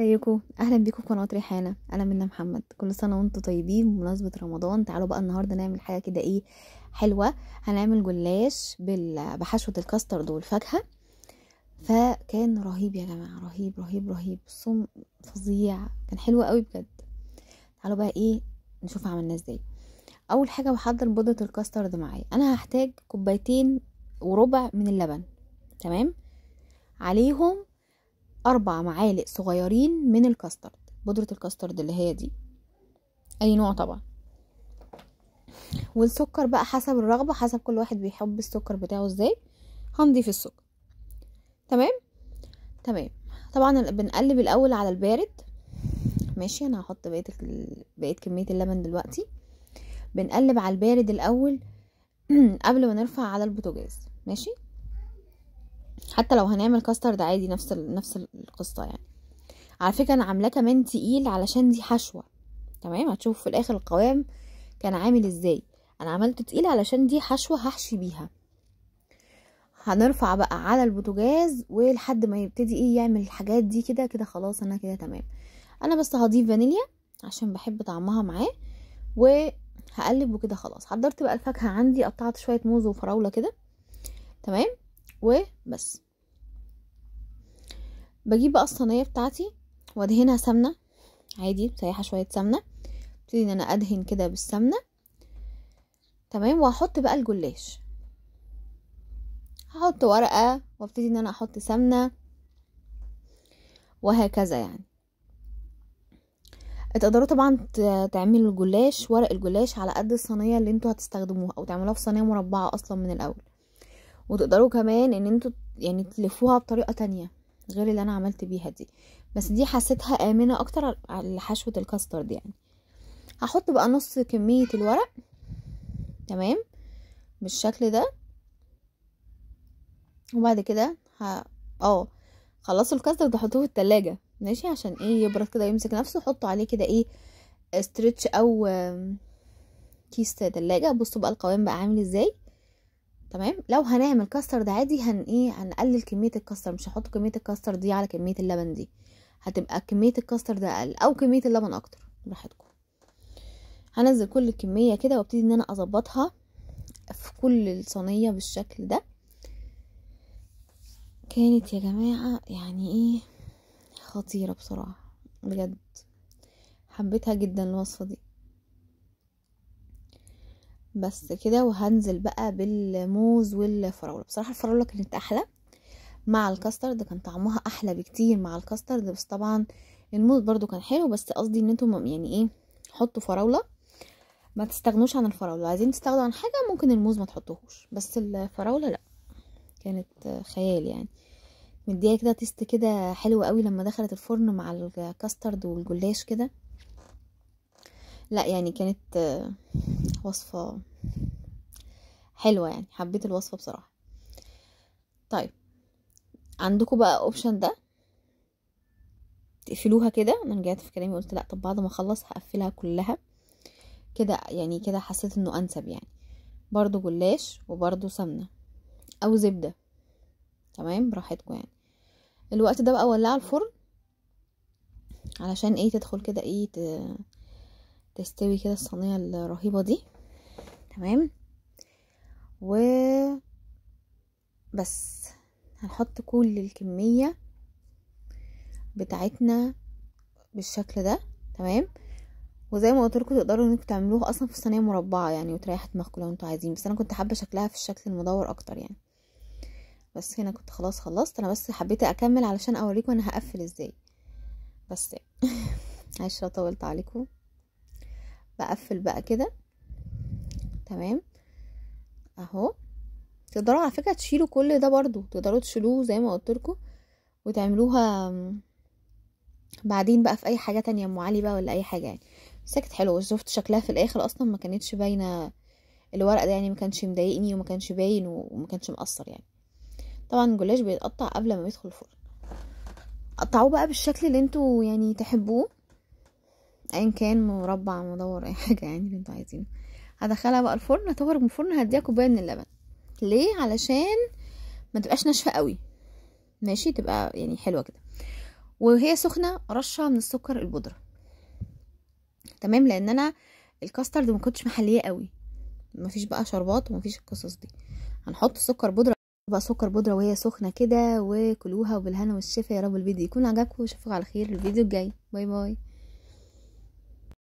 ازيكم؟ اهلا بيكم في قناه ريحانه. انا منى محمد. كل سنه وانتم طيبين بمناسبه رمضان. تعالوا بقى النهارده نعمل حاجه كده حلوه. هنعمل جلاش بحشوه الكاسترد والفاكهه. فكان رهيب يا جماعه، رهيب رهيب رهيب. الصوم فظيع، كان حلو قوي بجد. تعالوا بقى نشوف عملناه ازاي. اول حاجه بحضر بودره الكاسترد معايا. انا هحتاج 2.25 من اللبن، تمام، عليهم 4 معالق صغيرين من الكاسترد، بودرة الكاسترد اللي هي دي، اي نوع طبعا. والسكر بقى حسب الرغبة، حسب كل واحد بيحب السكر بتاعه ازاي. هنضيف السكر. تمام تمام. طبعا بنقلب الاول على البارد. ماشي، انا هحط بقية كمية اللبن دلوقتي. بنقلب على البارد الاول قبل ما نرفع على البوتاجاز. ماشي، حتى لو هنعمل كاسترد عادي نفس القصة يعني. على فكرة انا عاملاه كمان تقيل علشان دي حشوة. تمام، هتشوف في الاخر القوام كان عامل ازاي. انا عملته تقيل علشان دي حشوة هحشي بيها. هنرفع بقى على البوتاجاز ولحد ما يبتدي يعمل الحاجات دي كده كده. خلاص انا كده تمام. انا بس هضيف فانيليا عشان بحب طعمها معاه، وهقلب وكده. خلاص حضرت بقى الفاكهة عندي، قطعت شوية موز وفراولة كده. تمام، وبس. بجيب بقى الصينية بتاعتي وادهنها سمنة عادي، مسيحة شوية سمنة. ابتدي ان انا ادهن كده بالسمنة. تمام، وهحط بقى الجلاش. هحط ورقة وابتدي ان انا احط سمنة وهكذا يعني. تقدروا طبعا تعملوا الجلاش، ورق الجلاش على قد الصينية اللي انتوا هتستخدموها، او تعملوها في صينية مربعة اصلا من الاول. وتقدروا كمان ان انتوا يعني تلفوها بطريقة تانية غير اللي انا عملت بيها دي، بس دي حسيتها امنة اكتر على حشوة الكاسترد يعني. هحط بقى نص كمية الورق. تمام، بالشكل ده. وبعد كده خلصوا الكاسترد وحطوه في التلاجة. ماشي، عشان يبرد كده يمسك نفسه. حطوا عليه كده استرتش او كيس تلاجة. بصوا بقى القوام بقى عامل ازاي. تمام، لو هنعمل كاسترد عادي هنقلل كمية الكاسترد، مش هحط كمية الكاسترد دي على كمية اللبن دي. هتبقى كمية الكاسترد اقل او كمية اللبن اكتر، براحتكم. هنزل كل الكمية كده وابتدي ان انا اظبطها في كل الصينية بالشكل ده. كانت يا جماعة يعني خطيرة بصراحة، بجد حبيتها جدا الوصفة دي. بس كده. وهنزل بقى بالموز والفراولة. بصراحة الفراولة كانت احلى مع الكاسترد، كان طعمها احلى بكتير مع الكاسترد. بس طبعا الموز برضو كان حلو، بس قصدي ان انتم يعني حطوا فراولة. ما تستغنوش عن الفراولة. عايزين تستغنوا عن حاجة ممكن الموز ما تحطوهوش، بس الفراولة لا، كانت خيال يعني. مديها كده تيست كده حلو قوي لما دخلت الفرن مع الكاسترد والجلاش كده. لا يعني كانت وصفة حلوة يعني، حبيت الوصفة بصراحة. طيب، عندكم بقى اوبشن ده تقفلوها كده. انا رجعت في كلامي قلت لا، طب بعد ما اخلص هقفلها كلها كده يعني. كده حسيت انه انسب يعني. برضو جلاش وبرضو سمنة او زبدة، تمام، براحتكم يعني. الوقت ده بقى ولعوا الفرن علشان تدخل كده تستوي كده الصينية الرهيبة دي. تمام، و بس هنحط كل الكمية بتاعتنا بالشكل ده. تمام، وزي ما قلت لكم تقدروا انكم تعملوها اصلا في صينيه مربعه يعني، وتريحوا دماغكم لو انتوا عايزين. بس انا كنت حابه شكلها في الشكل المدور اكتر يعني. بس هنا كنت خلاص خلصت. انا بس حبيت اكمل علشان اوريكم انا هقفل ازاي بس. عشرة طولت عليكم. بقفل بقى كده. تمام اهو. تقدروا على فكره تشيلوا كل ده برضو، تقدروا تشيلوه زي ما قلت لكم وتعملوها بعدين بقى في اي حاجه تانية، ام علي بقى ولا اي حاجه يعني. بس كانت حلوه. شفت شكلها في الاخر اصلا ما كانتش باينه الورق ده يعني، ما كانش مضايقني وما كانش باين وما كانش مقصر يعني. طبعا الجلاش بيتقطع قبل ما يدخل الفرن. قطعوه بقى بالشكل اللي انتوا يعني تحبوه، ايا كان مربع مدور اي حاجه يعني اللي انتوا عايزينه. هدخلها بقى الفرن. هتخرج من الفرن هديها كوبايه من اللبن. ليه؟ علشان ما تبقاش ناشفه قوي. ماشي، تبقى يعني حلوه كده. وهي سخنه رشه من السكر البودره. تمام، لان انا الكاسترد ما كنتش محليه قوي، مفيش بقى شربات ومفيش القصص دي. هنحط سكر بودره بقى، سكر بودره وهي سخنه كده، وكلوها وبالهنا والشفا. يا رب الفيديو يكون عجبكم، واشوفكم على خير الفيديو الجاي. باي باي.